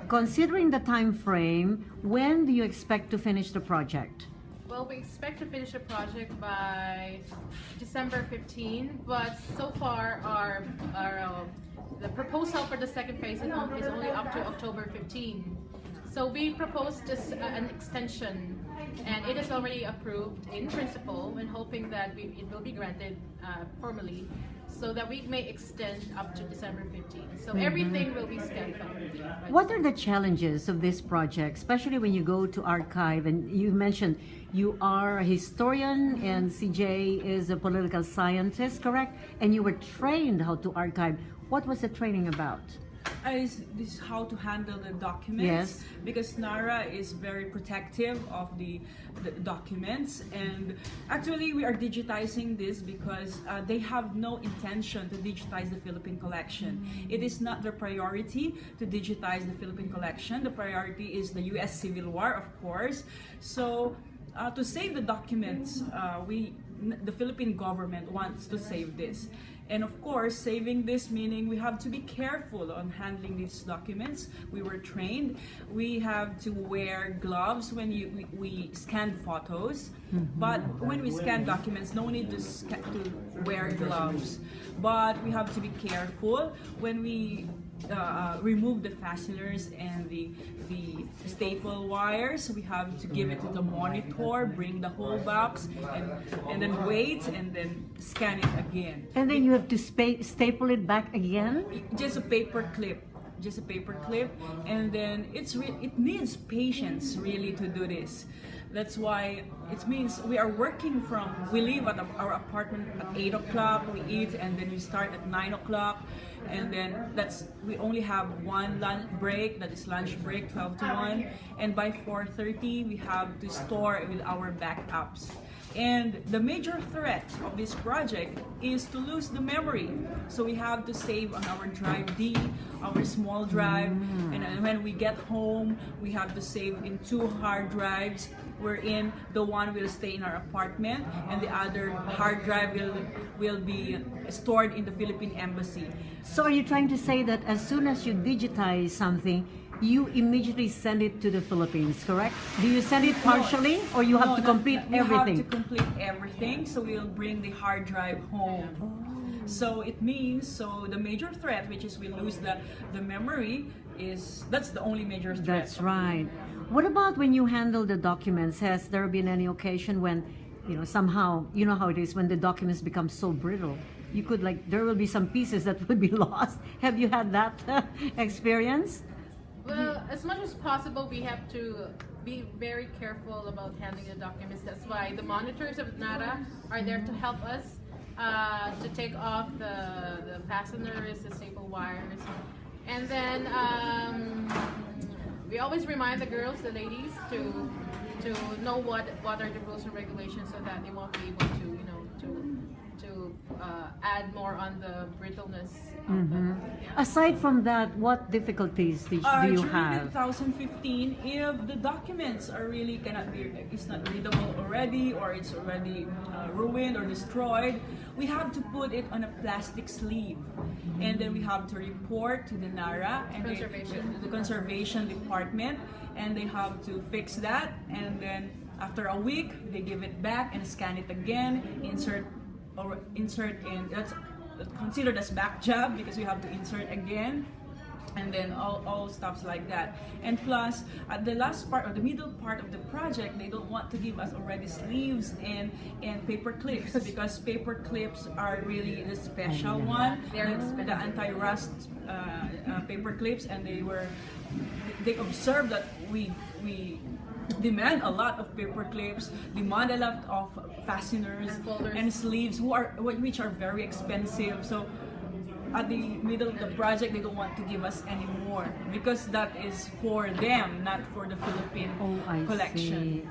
Considering the time frame, when do you expect to finish the project? Well, we expect to finish the project by December 15, but so far the proposal for the second phase is only up to October 15. So we proposed this an extension, and it is already approved in principle, and hoping that it will be granted formally, so that we may extend up to December 15. So everything will be scheduled. What are the challenges of this project, especially when you go to archive? And you mentioned you are a historian and CJ is a political scientist, correct? And you were trained how to archive. What was the training about? This is how to handle the documents. Yes. Because NARA is very protective of the documents, and actually we are digitizing this because they have no intention to digitize the Philippine collection. It is not their priority to digitize the Philippine collection. The priority is the US Civil War, of course. So to save the documents, the Philippine government wants to save this. And of course, saving this meaning we have to be careful on handling these documents. We were trained. We have to wear gloves when we scan photos. But when we scan documents, no need to wear gloves. But we have to be careful when we remove the fasteners and the staple wires. We have to give it to the monitor, bring the whole box, and then wait, and then scan it again. And then you have to staple it back again? Just a paper clip. Just a paper clip, and then it needs patience really to do this. That's why it means we leave at our apartment at 8 o'clock, we eat, and then we start at 9 o'clock, and then we only have one lunch break, that is lunch break, 12 to 1, and by 4:30 we have to store with our backups. And the major threat of this project is to lose the memory. So we have to save on our drive D, our small drive, and when we get home, we have to save in 2 hard drives, wherein the one will stay in our apartment and the other hard drive will be stored in the Philippine Embassy. So are you trying to say that as soon as you digitize something, you immediately send it to the Philippines, correct? Do you send it partially, or you have to complete everything? We have to complete everything, so we'll bring the hard drive home. So it means, the major threat, which is we lose the memory, that's the only major threat. That's right. What about when you handle the documents? Has there been any occasion when, somehow, you know how it is when the documents become so brittle? You could there will be some pieces that would be lost. Have you had that experience? Well, as much as possible, we have to be very careful about handling the documents. That's why the monitors of NARA are there to help us to take off the fasteners, the staple wires. And then we always remind the girls, the ladies, to know what are the rules and regulations, so that they won't be able to, add more on the brittleness. Aside from that, what difficulties do you have? During 2015, if the documents are really it's not readable already, or it's already ruined or destroyed, we have to put it on a plastic sleeve, and then we have to report to the NARA and the conservation department, and they have to fix that, and then after a week they give it back and scan it again, insert in, that's considered as back job because we have to insert again, and then all stuffs like that. And plus, at the last part or the middle part of the project, they don't want to give us already sleeves and paper clips, because paper clips are really the special one. They're the anti-rust paper clips, and they observed that we demand a lot of paper clips, demand a lot of fasteners and sleeves, which are very expensive. So at the middle of the project, they don't want to give us any more, because that is for them, not for the Philippine collection.